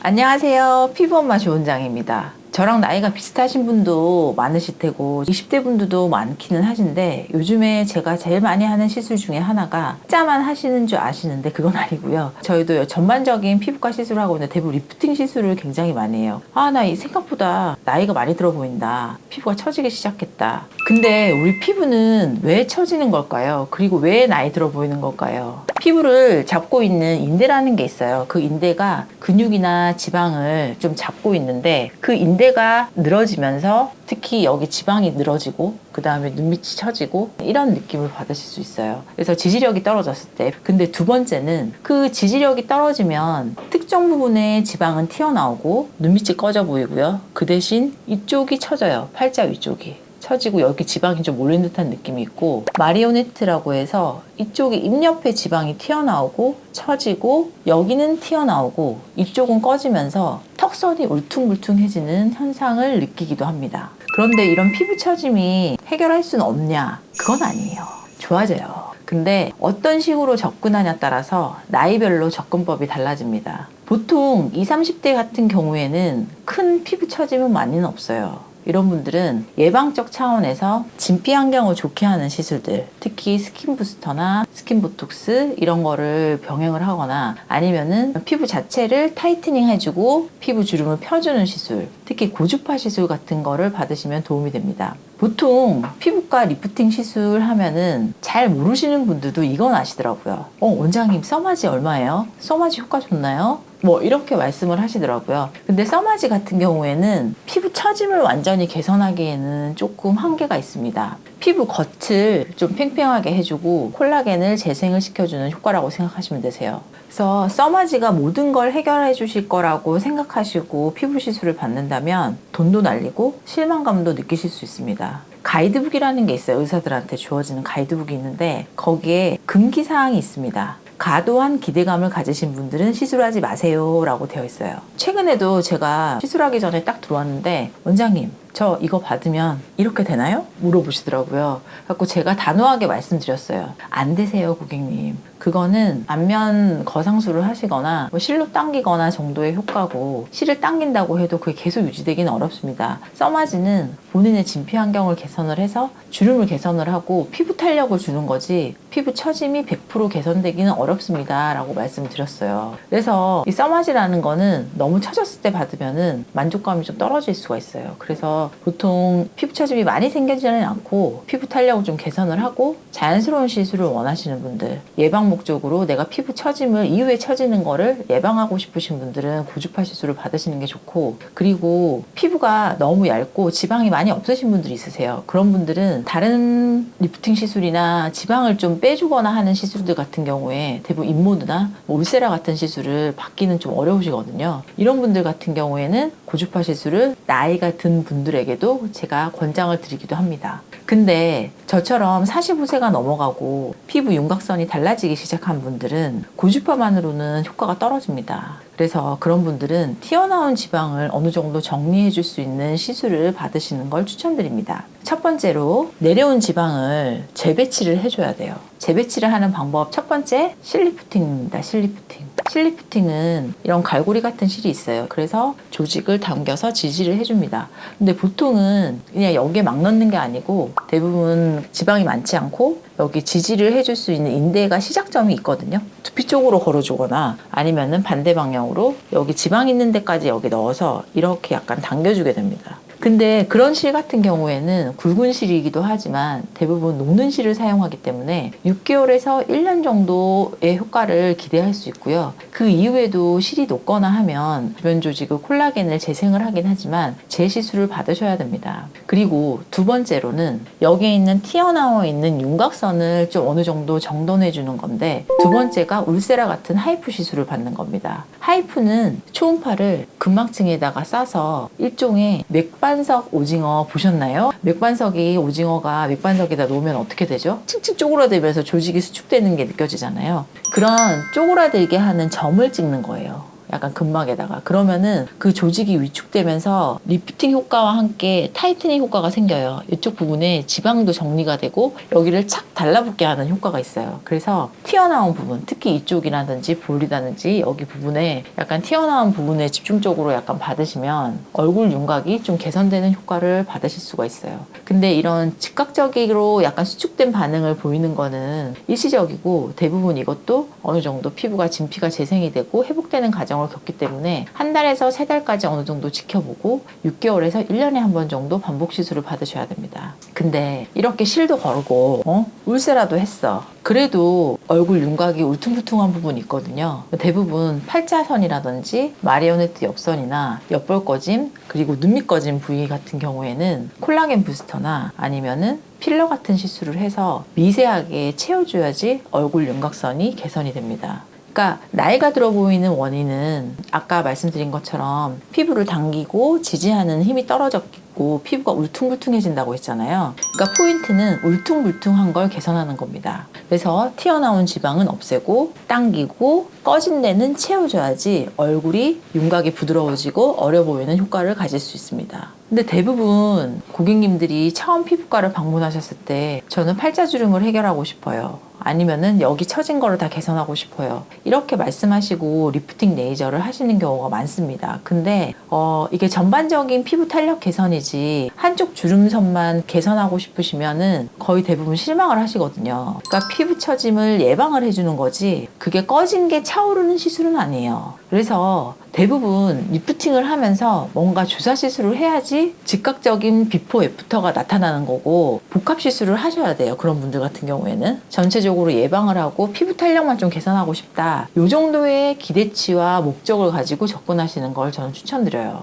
안녕하세요. 피부엄마 조은장입니다. 저랑 나이가 비슷하신 분도 많으실 테고 20대 분들도 많기는 하신데 요즘에 제가 제일 많이 하는 시술 중에 하나가 숫자만 하시는 줄 아시는데 그건 아니고요. 저희도 전반적인 피부과 시술을 하고 있는데 대부분 리프팅 시술을 굉장히 많이 해요. 나 이 생각보다 나이가 많이 들어 보인다. 피부가 처지기 시작했다. 근데 우리 피부는 왜 처지는 걸까요? 그리고 왜 나이 들어 보이는 걸까요? 피부를 잡고 있는 인대라는 게 있어요. 그 인대가 근육이나 지방을 좀 잡고 있는데 그 인대가 늘어지면서 특히 여기 지방이 늘어지고 그 다음에 눈밑이 처지고 이런 느낌을 받으실 수 있어요. 그래서 지지력이 떨어졌을 때. 근데 두 번째는 그 지지력이 떨어지면 특정 부분의 지방은 튀어나오고 눈밑이 꺼져 보이고요. 그 대신 이쪽이 처져요. 팔자 위쪽이. 처지고 여기 지방이 좀 몰린 듯한 느낌이 있고 마리오네트라고 해서 이쪽이 입 옆에 지방이 튀어나오고 처지고 여기는 튀어나오고 이쪽은 꺼지면서 턱선이 울퉁불퉁해지는 현상을 느끼기도 합니다. 그런데 이런 피부 처짐이 해결할 수는 없냐? 그건 아니에요. 좋아져요. 근데 어떤 식으로 접근하냐에 따라서 나이별로 접근법이 달라집니다. 보통 20, 30대 같은 경우에는 큰 피부 처짐은 많이는 없어요. 이런 분들은 예방적 차원에서 진피 환경을 좋게 하는 시술들, 특히 스킨 부스터나 스킨 보톡스 이런 거를 병행을 하거나 아니면은 피부 자체를 타이트닝 해주고 피부 주름을 펴주는 시술, 특히 고주파 시술 같은 거를 받으시면 도움이 됩니다. 보통 피부과 리프팅 시술 하면은 잘 모르시는 분들도 이건 아시더라고요. 원장님 써마지 얼마예요? 써마지 효과 좋나요? 뭐 이렇게 말씀을 하시더라고요. 근데 써마지 같은 경우에는 피부 처짐을 완전히 개선하기에는 조금 한계가 있습니다. 피부 겉을 좀 팽팽하게 해주고 콜라겐을 재생을 시켜주는 효과라고 생각하시면 되세요. 그래서 써마지가 모든 걸 해결해 주실 거라고 생각하시고 피부 시술을 받는다면 돈도 날리고 실망감도 느끼실 수 있습니다. 가이드북이라는 게 있어요. 의사들한테 주어지는 가이드북이 있는데 거기에 금기사항이 있습니다. 과도한 기대감을 가지신 분들은 시술하지 마세요 라고 되어 있어요. 최근에도 제가 시술하기 전에 딱 들어왔는데 원장님 저 이거 받으면 이렇게 되나요? 물어보시더라고요. 그래서 제가 단호하게 말씀드렸어요. 안 되세요 고객님. 그거는 안면 거상술을 하시거나 실로 당기거나 정도의 효과고 실을 당긴다고 해도 그게 계속 유지되기는 어렵습니다. 써마지는 본인의 진피 환경을 개선을 해서 주름을 개선을 하고 피부 탄력을 주는 거지 피부 처짐이 100% 개선되기는 어렵습니다 라고 말씀드렸어요. 그래서 이 써마지라는 거는 너무 처졌을 때 받으면은 만족감이 좀 떨어질 수가 있어요. 그래서 보통 피부 처짐이 많이 생기지는 않고 피부 탄력을 좀 개선을 하고 자연스러운 시술을 원하시는 분들, 예방 목적으로 내가 피부 처짐을 이후에 처지는 거를 예방하고 싶으신 분들은 고주파 시술을 받으시는 게 좋고, 그리고 피부가 너무 얇고 지방이 많이 없으신 분들이 있으세요. 그런 분들은 다른 리프팅 시술이나 지방을 좀 빼주거나 하는 시술들 같은 경우에 대부분 인모드나 울세라 같은 시술을 받기는 좀 어려우시거든요. 이런 분들 같은 경우에는 고주파 시술을 나이가 든 분들에게도 제가 권장을 드리기도 합니다. 근데 저처럼 45세가 넘어가고 피부 윤곽선이 달라지기 시작한 분들은 고주파만으로는 효과가 떨어집니다. 그래서 그런 분들은 튀어나온 지방을 어느 정도 정리해 줄 수 있는 시술을 받으시는 걸 추천드립니다. 첫 번째로 내려온 지방을 재배치를 해줘야 돼요. 재배치를 하는 방법 첫 번째 실리프팅입니다. 실리프팅은 이런 갈고리 같은 실이 있어요. 그래서 조직을 당겨서 지지를 해줍니다. 근데 보통은 그냥 여기에 막 넣는 게 아니고 대부분 지방이 많지 않고 여기 지지를 해줄 수 있는 인대가 시작점이 있거든요. 두피 쪽으로 걸어주거나 아니면은 반대 방향으로 여기 지방 있는 데까지 여기 넣어서 이렇게 약간 당겨주게 됩니다. 근데 그런 실 같은 경우에는 굵은 실이기도 하지만 대부분 녹는 실을 사용하기 때문에 6개월에서 1년 정도의 효과를 기대할 수 있고요. 그 이후에도 실이 녹거나 하면 주변 조직의 콜라겐을 재생을 하긴 하지만 재시술을 받으셔야 됩니다. 그리고 두 번째로는 여기에 있는 튀어나와 있는 윤곽선을 좀 어느 정도 정돈해 주는 건데, 두 번째가 울세라 같은 하이프 시술을 받는 겁니다. 하이프는 초음파를 근막층에다가 싸서 일종의 맥반석 오징어 보셨나요? 맥반석이 오징어가 맥반석에다 놓으면 어떻게 되죠? 층층 쪼그라들면서 조직이 수축되는 게 느껴지잖아요. 그런 쪼그라들게 하는 점을 찍는 거예요. 약간 근막에다가. 그러면은 그 조직이 위축되면서 리프팅 효과와 함께 타이트닝 효과가 생겨요. 이쪽 부분에 지방도 정리가 되고 여기를 착 달라붙게 하는 효과가 있어요. 그래서 튀어나온 부분, 특히 이쪽이라든지 볼이라든지 여기 부분에 약간 튀어나온 부분에 집중적으로 약간 받으시면 얼굴 윤곽이 좀 개선되는 효과를 받으실 수가 있어요. 근데 이런 즉각적으로 약간 수축된 반응을 보이는 거는 일시적이고 대부분 이것도 어느 정도 피부가 진피가 재생이 되고 회복되는 과정을 겪기 때문에 한 달에서 세 달까지 어느 정도 지켜보고 6개월에서 1년에 한 번 정도 반복 시술을 받으셔야 됩니다. 근데 이렇게 실도 거르고 울세라도 했어. 그래도 얼굴 윤곽이 울퉁불퉁한 부분이 있거든요. 대부분 팔자선이라든지 마리오네트 옆선이나 옆볼 꺼짐 그리고 눈 밑 꺼짐 부위 같은 경우에는 콜라겐 부스터나 아니면은 필러 같은 시술을 해서 미세하게 채워줘야지 얼굴 윤곽선이 개선이 됩니다. 그러니까 나이가 들어 보이는 원인은 아까 말씀드린 것처럼 피부를 당기고 지지하는 힘이 떨어졌고 피부가 울퉁불퉁해진다고 했잖아요. 그러니까 포인트는 울퉁불퉁한 걸 개선하는 겁니다. 그래서 튀어나온 지방은 없애고 당기고 꺼진 데는 채워줘야지 얼굴이 윤곽이 부드러워지고 어려 보이는 효과를 가질 수 있습니다. 근데 대부분 고객님들이 처음 피부과를 방문하셨을 때 저는 팔자주름을 해결하고 싶어요. 아니면은 여기 처진 거를 다 개선하고 싶어요. 이렇게 말씀하시고 리프팅 레이저를 하시는 경우가 많습니다. 근데 이게 전반적인 피부 탄력 개선이지 한쪽 주름선만 개선하고 싶으시면은 거의 대부분 실망을 하시거든요. 그러니까 피부 처짐을 예방을 해주는 거지 그게 꺼진 게 차오르는 시술은 아니에요. 그래서 대부분 리프팅을 하면서 뭔가 주사 시술을 해야지 즉각적인 비포 애프터가 나타나는 거고 복합 시술을 하셔야 돼요. 그런 분들 같은 경우에는 전체적으로 예방을 하고 피부 탄력만 좀 개선하고 싶다. 이 정도의 기대치와 목적을 가지고 접근하시는 걸 저는 추천드려요.